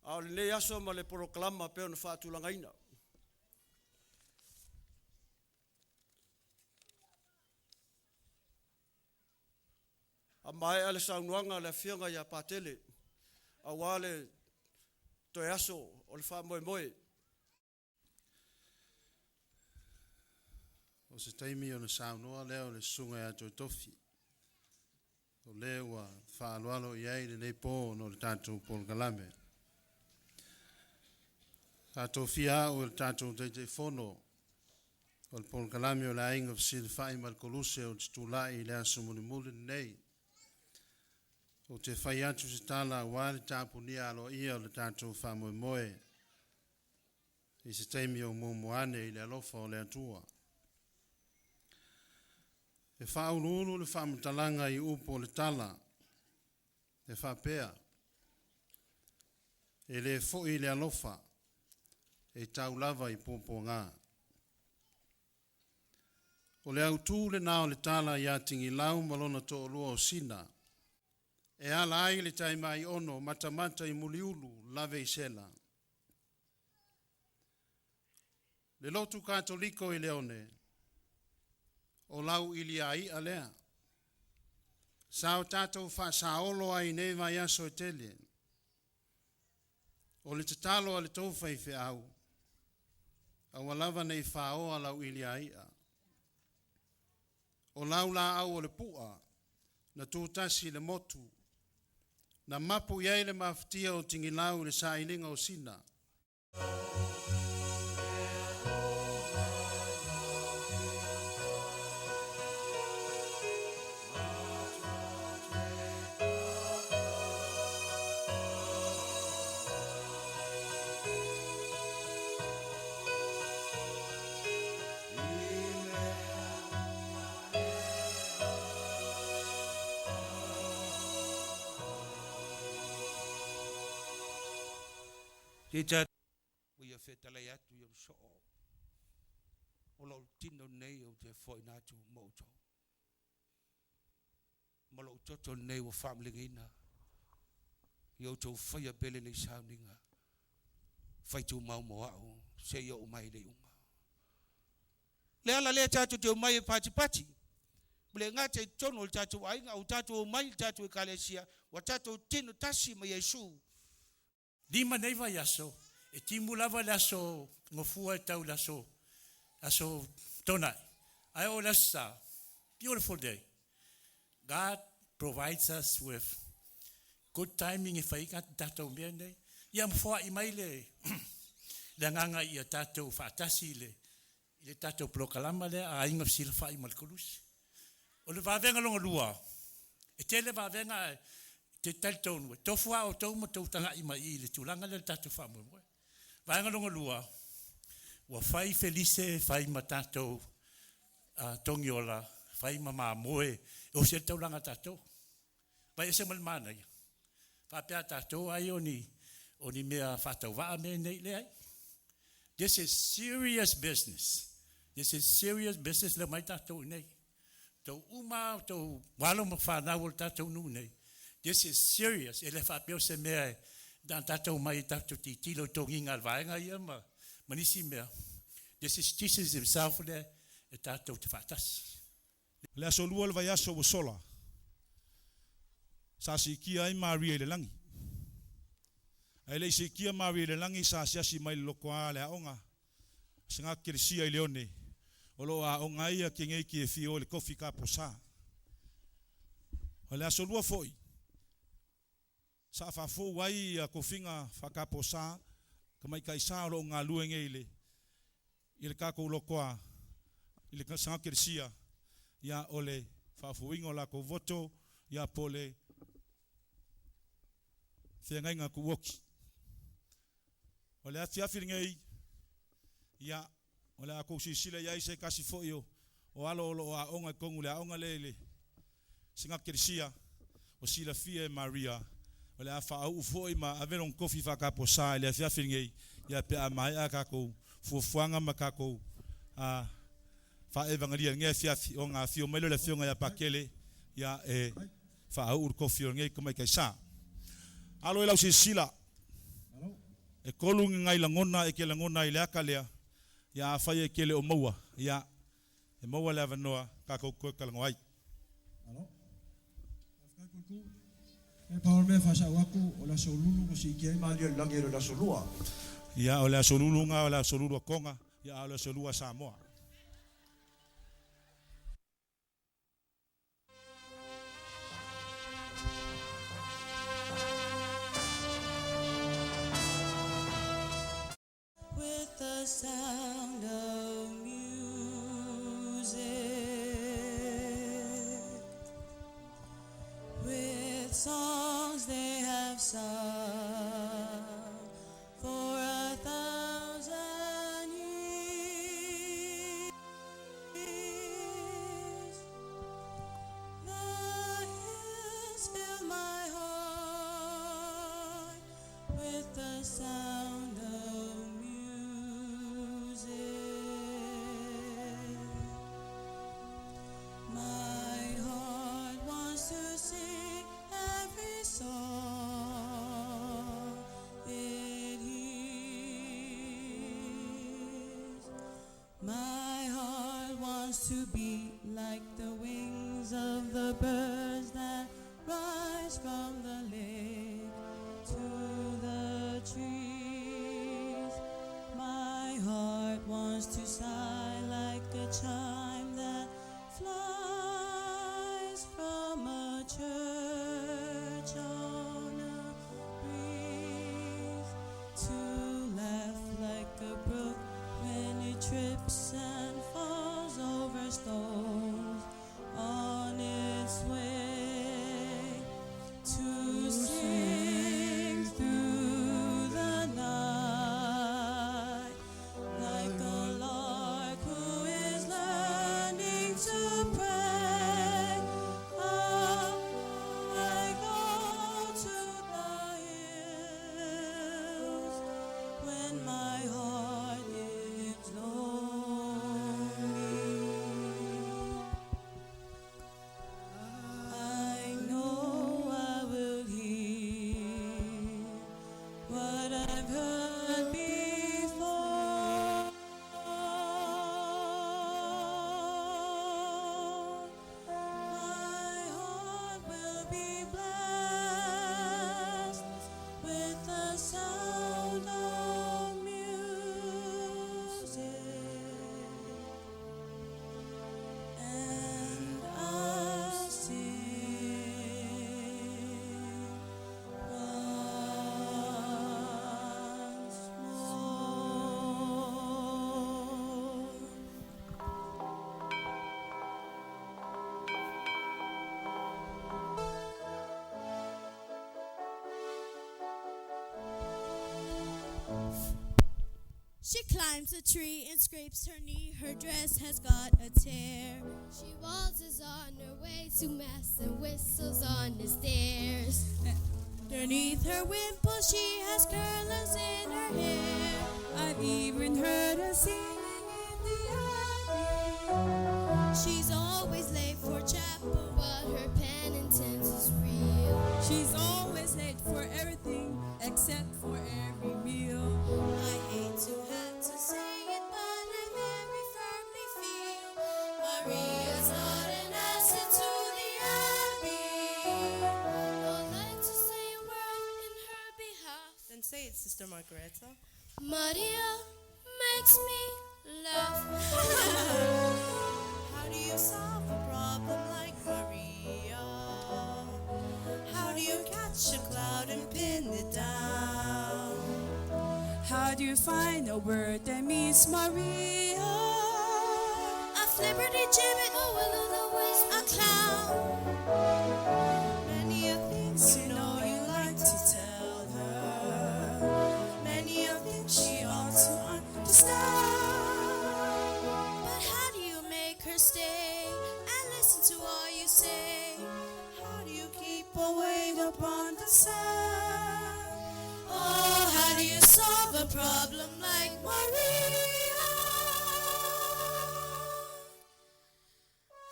Au le aso ma le proklama pe ona whaatulangaina. A mai ale saunuanga le fianga ia patele. A wale toe aso o le wha moe moe. O se taimi o le saunua leo le sunga atu tofi. O leo wa whaalualo iai le nei pō no le tātou polkalame. Tātou fia o le tātou teite whono. O le polkalame o le ainga FESILAFA'I ma le KOLUSE o te tūlai le aso muli muli nei. O te whai atu se tala wale tāpunia alo ia o le tātou whamoe moe. I se taimi o moane i le alofa o le atua. E whaururu le whamutalanga i upo le tala. E whapea. E le fo i le alofa. E tau lava i popo ngā. O le autu le nao le tala i atingi lau malona to o lua o sina. E ala ai le taima i ono matamata i muliulu lave i sela. Le lotu katoliko i leone. O lau ili ai alea. Sao tatou wha saolo ai nei mai aso e tele. O le tatalo a le tauwhai whi au. A walava nei whao a lau ili ai a. O lau la au o le pua. Na tūtasi le motu. Na mapu iai le maftia o tingi lau le sailinga o sina. Tita ia fetala atu ia so o lo tino nei o te foi natu moto mo lo toto nei o family ina ia to fai bele le soundinga fai tu mau mo au se ia o mai le unga le ala le tatu te mai pati pati ble ngate tono tatu ai au tatu mai tatu kalesia wa tatu tino tasi mai Yesu. Lima nei vai aso, e timu lava laso, ngofua e tau laso, aso tona. I all lasa, beautiful day. God provides us with good timing if I got tatou mene. Ia mfoa I mai le nganga ia tatou whaatasi le tatou prokalama le a inga FESILAFA'I ma le KOLUSE. O le wawenga longa lua, e tele wawenga te taltonu e tofua o tau ma tau tanga I mai I le tūlanga le tatu whamoe moe. Waenga longa lua, wa whai felice, whai ma tātou tongi ola, whai ma maa moe, o se taulanga tātou. Vai ese mal mana ia. Whapea tātou ai o ni mea whatau waa me nei le ai. This is serious business. This is serious business le mai tātou nei. Tau uma, tau walo ma whanau o tātou nu nei. This is serious. Ele whapeo se mea dan tātou mai tātou titilo tonginga alwaenga ia ma manisi mea. This is Jesus himself le e tātou te whatasi. Le aso lua le vai aso o sola. Sa si kia ai Maria le langi. Ai le si kia Maria le langi sa siasi mai loko a le aonga. Singa kirisia I leone. O lo a aonga ia ki ngei ki e fio le kofi ka posa. O le aso lua foi. Sa fafo wai a kofinga whakaposa, ka mai kai sa ro ngā luenge I le kako lokoa, I le sanga kirisia, ia ole fafo ingo la ko voto, ia pole whiangai ngā kuwoki. Ole a fiafiri ngei, ia ole a kousi sila iai se kasi foio, o alo olo a onga kongu le a onga le sanga kirisia, o sila fie Maria, ole a wha au foi ma averong kofi whakaposa le a fiafiri ngei ia pe a mai a kako fuafuanga ma kako wha evangalia ngea fiafi o ngā fio mailo le fionga ia pakele ia e wha au ur kofi o ngei kumai kai sa alo e lau si sila E kolu ngai langona e ke langona I le aka lea. Ia a whai e ke le o maua. Ia e maua le avanoa ka koe kalangoai. Alo. E paul me fasa waku o la solulu ko si ke mali langi la solua. Ia o le solulunga o le solulu konga. Ia o le solua Samoa. With the sound of music, with songs they have sung for 1,000 years. The hills fill my heart with the sound of music. My heart wants to sing every song it hears. My heart wants to be like the wings of the birds that rise from the lake to the trees. My heart wants to sigh like a chime that flies from a church on a breeze, to laugh like a brook when it trips and falls over stones on its way, to sing through the night like a lark who is learning to pray. I go to the hills when my heart is lonely. I know I will hear what I've heard before. My heart will be blessed with the sound of music, and I'll sing once more. She climbs a tree and scrapes her knee. Her dress has got a tear. She waltzes on her way to mass and whistles on the stairs. Underneath her wimple, she has curlers in her hair. I've even heard her singing in the abbey. She's always late for chapel, But her penitence is real. she's always late for everything except for every meal. I hate to have to say it, but I very firmly feel Maria's not an asset to the abbey. I'd like to say a word in her behalf. Then say it, Sister Margareta. Maria makes me laugh. How do you solve a problem like Maria? How do you catch a cloud and pin it down? How do you find a word that means Maria? A flibberty gibbet, a will-o'-the-wisp, a clown. Many a things you know you like to tell her. Many a things she ought to understand. But how do you make her stay and listen to all you say? How do you keep her weight upon the sand? Oh, how do you solve a problem like Maria?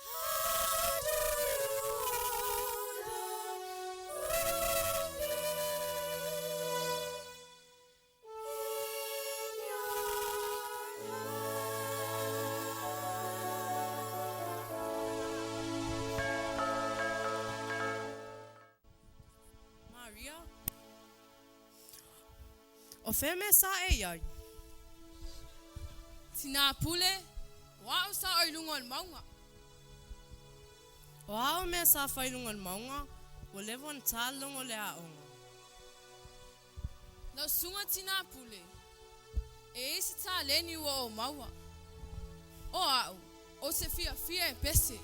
How do you order O feme sa e yai. Tina pule, wao sa oi lungon maunga. O hao me sa whailungan maunga, o levon tālongo le aonga. No sunga tina pule. E isi tā leni ua o maua. O au, o se fia e pese.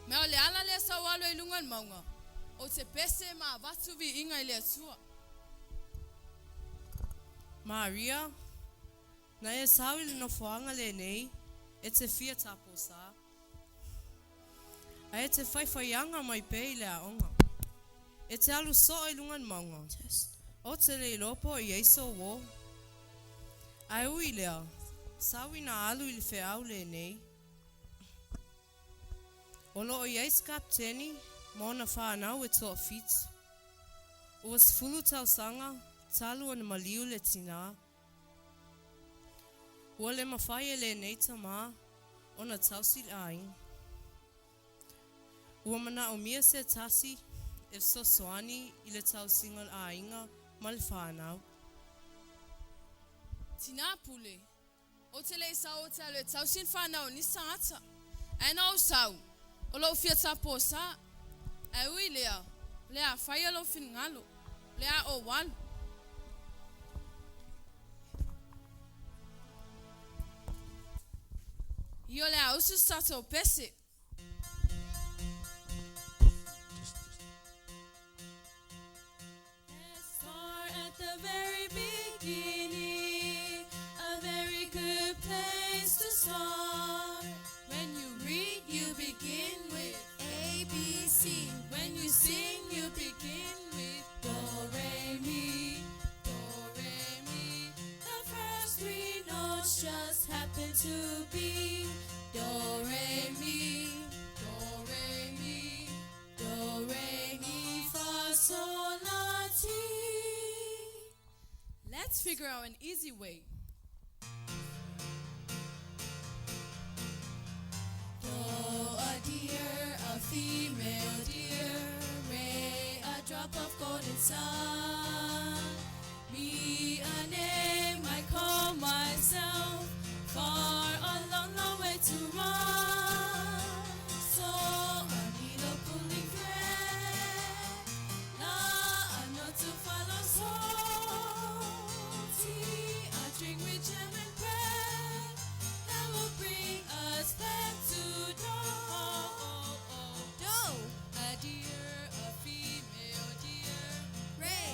Me o le ala le sa walo i lungan maunga. O se pese ma vatuvi inga i le atua. Maria, na e sawi le no whaanga le nei, e te fia tapo sa. A e te whaiwhaianga mai pe i le aonga. E te alu so i lungan maunga. O te le lopo i eiso wo. Ai ui lea, sawi na alu i le wheau le nei. O lo o iais kapteni, mona whanau e toa fit. O was fulu tau sanga, talu ana maliu le tina. Ua le mawhai e le nei tama, o na tausi le aing. Ua mana o mia se tasi, e so soani i le tausinga le ainga, ma le whanau. Tina pule. O te le sa o te alo e tausin whanau ni sangata. E na o sau. O lo fia tapo sa. E ui lea. Lea whaia lo fin ngalo. Lea o walu. Io lea usu sato pese. Let's start at the very beginning. A very good place to start. When you read, you begin with A, B, C. When you sing, you begin with Do, re, mi. do, re, mi. The first three notes just happen to be Do, re, mi. Do, re, mi. Do, re, mi, fa, sol, la, ti. Let's figure out an easy way. Do, a deer, a female deer. Re, a drop of golden sun. Mi, a name I call myself. Far a long, long way to run. So I need a pulling thread. La, a note to follow. So tea, a drink with jam and bread. That will bring us back to do. Do, a deer, a female deer. Ray,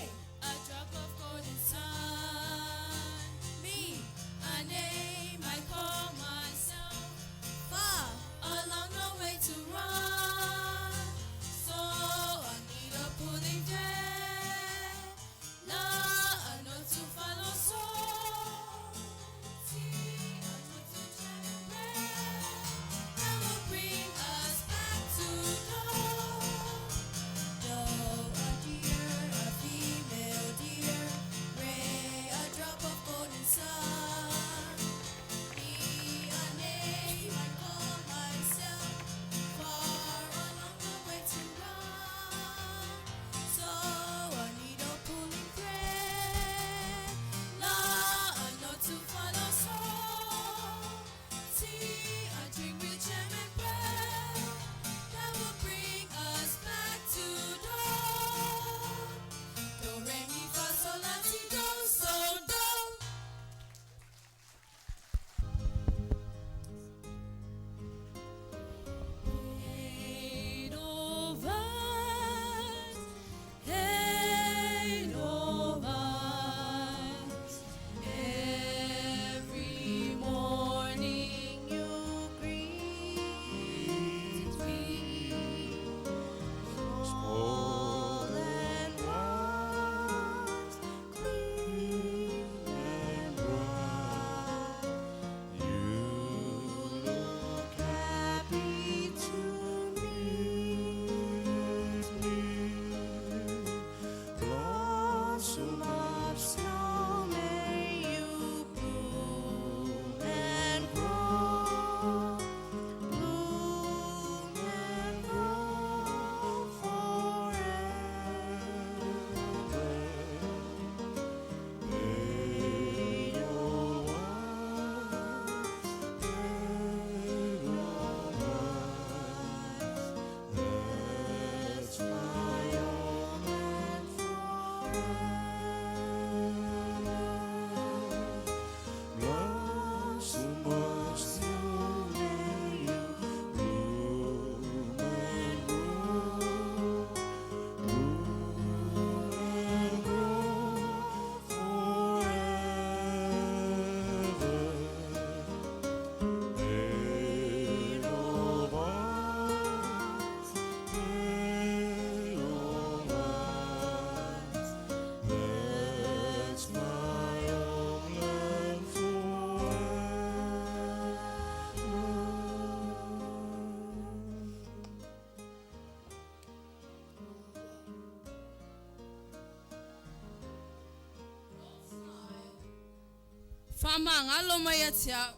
Fama ngalo mayatia.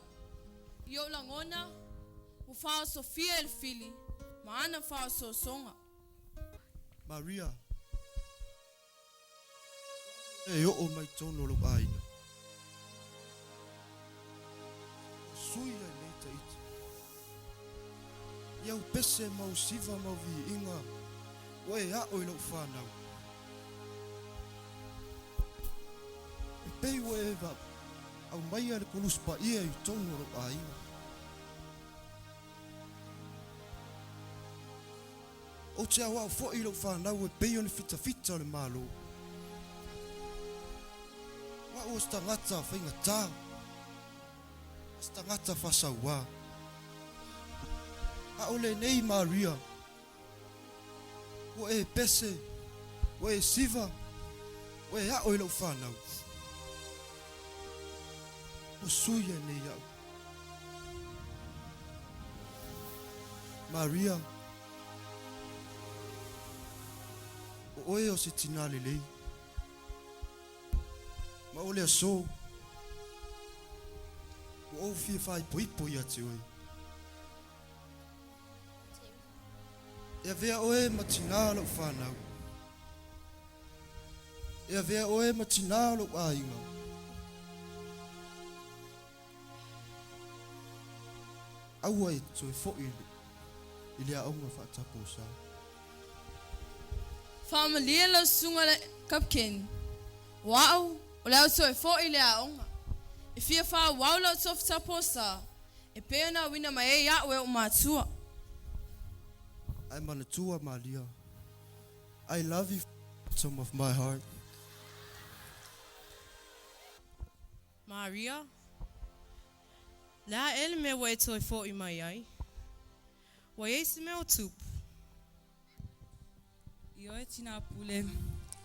Yo langona. Ufa Sofia el fili. Maana fa so songa. Maria. E o mai tono lo aina. Suia leta iti. Iau pese mau siva mau vi inga. Oe hao ilo whanau. E pei oe eva. Au mai ale koluse pa ia i tono lo aina. O te awa fo ilo whanau e pei o ni fita fita o le malo. Wa o sta ngata whainga tā. Sta ngata whasaua. A ole nei Maria. O e pese. O e siva. O e hao ilo whanau. O suia nei au. Maria. O oe o se tina lelei. Ma ole a so. O o fia fai poi poi ati oe. E a vea oe matina lo whanau. E a vea oe matina lo ainga. Aua e toi fo ili a onga whaatapo sa. Familia la sunga le kapken. Wow, o leo so e fo ile a onga. E fia fa wow la so fta posa. E pena wina mai ya we o matua. Ai manatua Maria. I love you from of my heart. Maria. La ele me wa toi fo I mai ai. Wa ese me o tupu. Io e tina pule.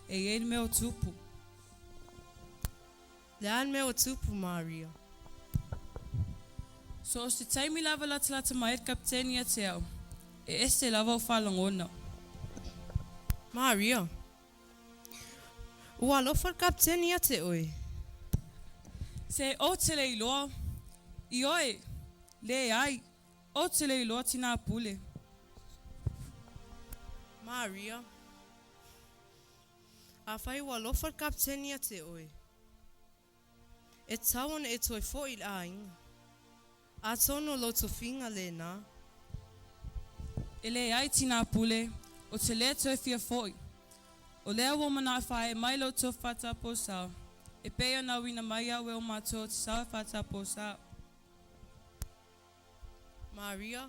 E ele me o tupu. La me o tupu Maria. So se taimi lava lata mai kapteni a teo. E este lava o falangona. Maria. Ua lofa kapteni a te oi. Se o te le iloa. Ioe. Le ai. O te le iloa tina pule. Maria. A fai ua lofa kapteni a te oi. E tawan e toi fo il ainga. A tono lo to finga le na. Ele ai tina pule. O te le toi fia foi. O lea wo mana fai mai lo to fata po sao. E pea na wina mai a we o mato te sao fata po sao. Maria.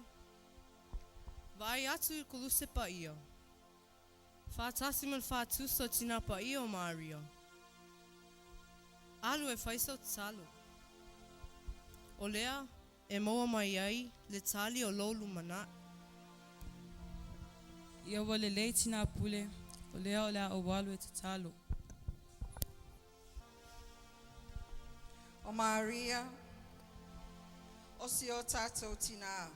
Vai atu I koluse pa ia. Fatasimal fatu so tina pa ia Maria. Alu e faiso tsalo. O lea e moa mai ai le tali o lolu mana. Ia wale leiti na pule. O lea o walu e te talo. O Maria. O si o tatou tina.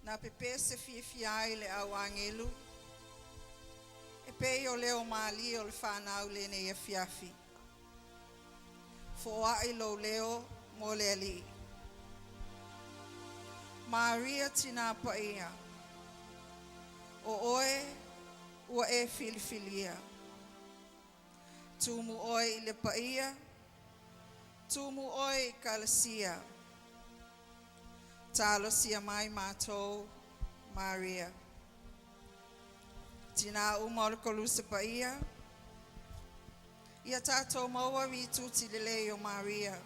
Na pepe se fiai le au angelu. E pei o leo mali o le whanau le ne ia fiafi. Fo ai lo leo mo le ali. Maria tina paia. O oe ua e filifilia. Tumu oe I le paia. Tumu oe I kalasia. Talo sia mai matou Maria. Tina umor koluse paia. Ia tatou maua vi tuti leleo Maria.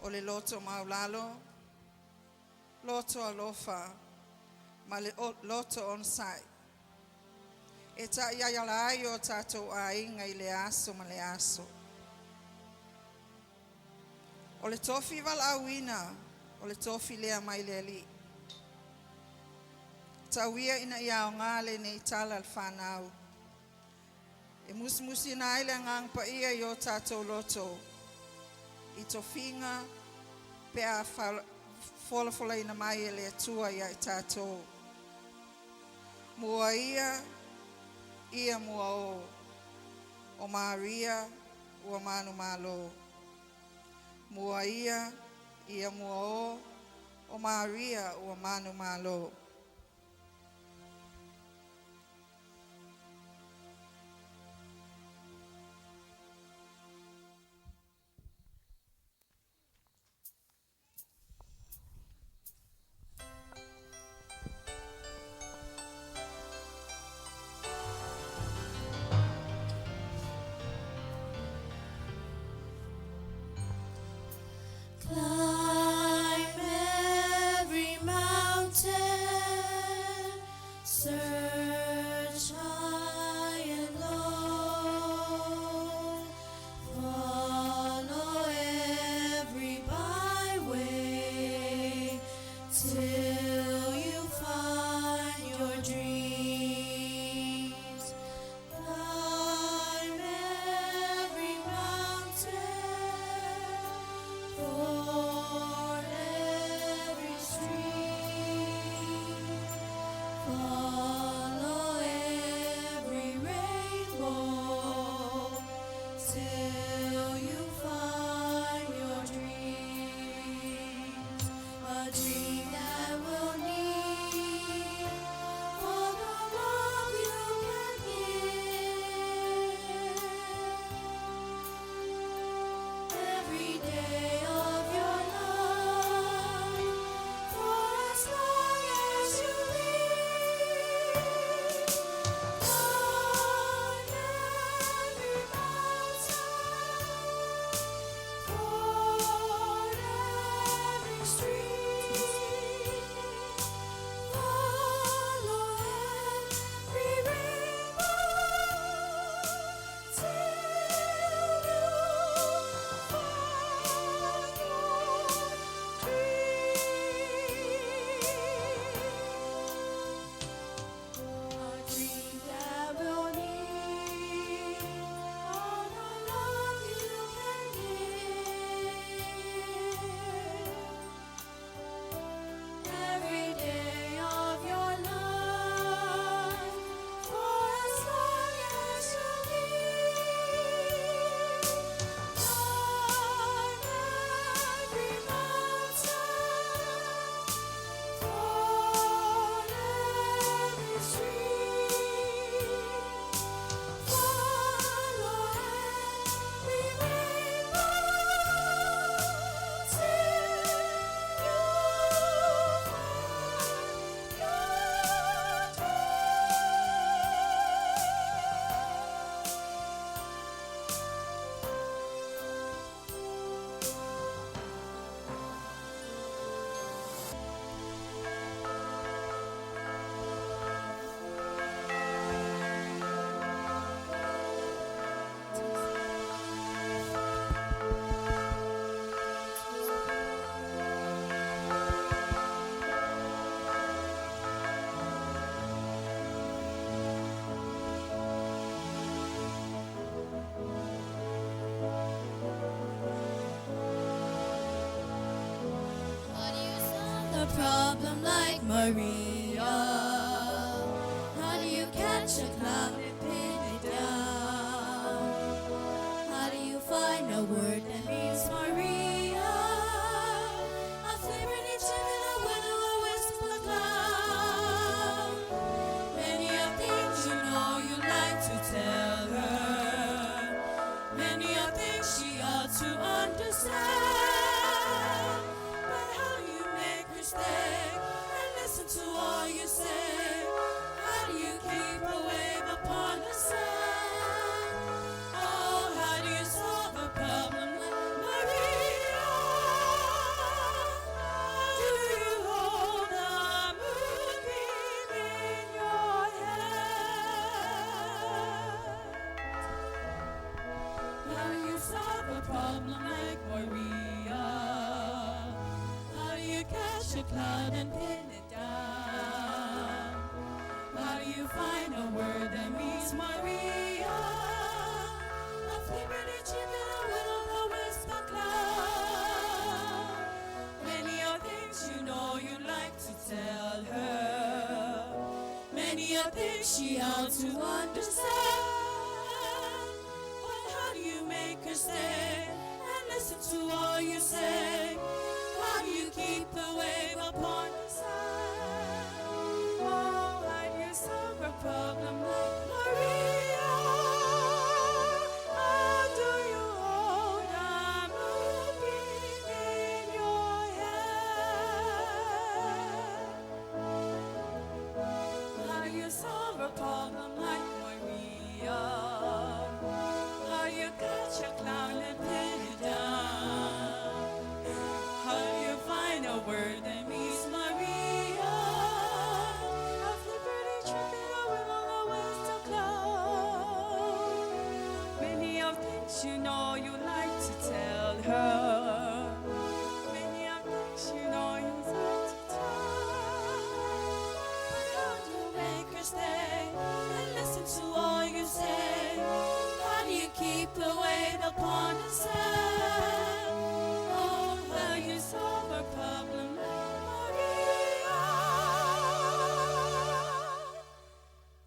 O le loto maulalo. Loto alofa. Ma le loto onsai. E ta ia yalai o tatou ainga I le aso ma le aso. O le tofi val awina. O le tofi lea mai le ali. Tauia ina ia o ngale ne itala al whanau. E musmusi na ile ngang pa ia I o tatou loto. I tofinga pe a fola ina mai le atua ia I tatou. Mua ia mua o. O Maria ua manu malo. Mua ia mua o Maria ua manu malo. Climb every mountain, search high and low, follow every byway till you find your dreams. Climb every mountain, for every stream, follow every rainbow till you find your dream. A dream that will need all the love you can give. Every day of your life, for as long as you live. Climb every mountain, ford every stream, follow every rainbow till you find your dream. A dream that will need all the love you can give. Every day of your life, for as long as you live. Climb every mountain, ford every stream, follow every rainbow till you How do you solve the problem like Maria? How do you catch a cloud and pin it down? How do you find a word that means Maria? A flippity chimney with a wisp of cloud. Many are things you know you like to tell her. Many are things she ought to understand. But how do you make her stay and listen to all you say? How do you keep a wave upon the sand? Oh, how do you solve a problem like Maria? Do you hold a moonbeam in your hand? How do you solve a problem like Maria? How do you catch a cloud and pin it down? How do you find a word that means Maria? A flippity chimney with a wisp of cloud. Many are things you know you like to tell her. Many are things she ought to understand. But how do you make her to all you say? How do you keep the wave upon the sand? Oh, how do you solve a problem like Maria? How do you hold a moonbeam in your hand? How do you solve a problem like Maria? How do you catch a cloud and pin it down? How do you find a word that means Maria? Of liberty tripping over all the ways to cloud. Many of things you know you like to tell her. Many of things you know you like to tell. But how do you make her stay and listen to all you say? How do you keep the weight upon the sand? Oh, how you solve a problem like Maria?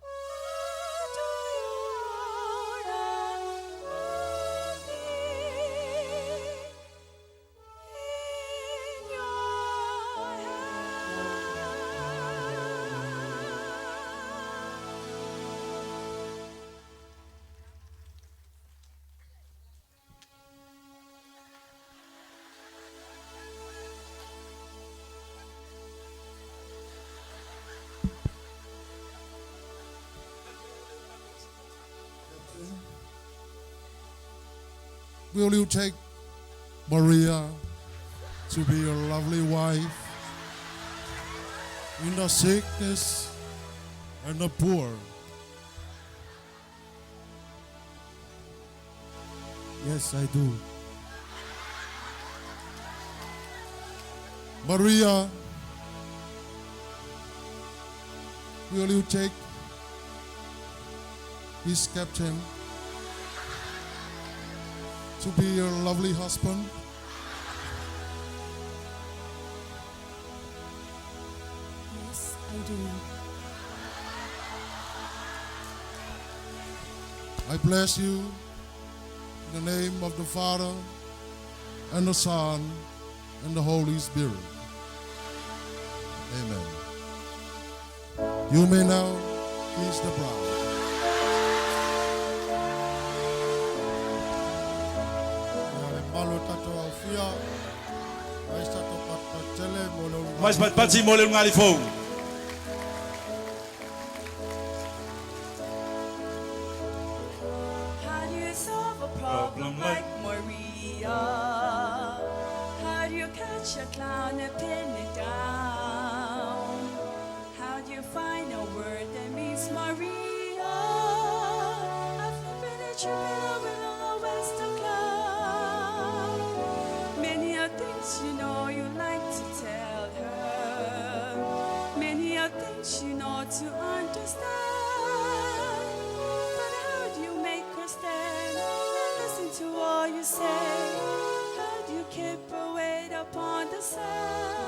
How do you hold a moonbeam in your hand? Will you take Maria to be your lovely wife in the sickness and the poor? Yes, I do. Maria, will you take this captain to be your lovely husband? Yes, I do. I bless you in the name of the Father and the Son and the Holy Spirit. Amen. You may now kiss the bride. Mais pati mole ngali fo. How do you solve a problem like Maria? How do you catch a clown and pin it down? How do you find a word that means Maria? I've been a tripping over all the west of cloud. Many are things you know you like to tell her. Many are things you know to understand. But how do you make her stand and listen to all you say? How do you keep her weight upon the sand?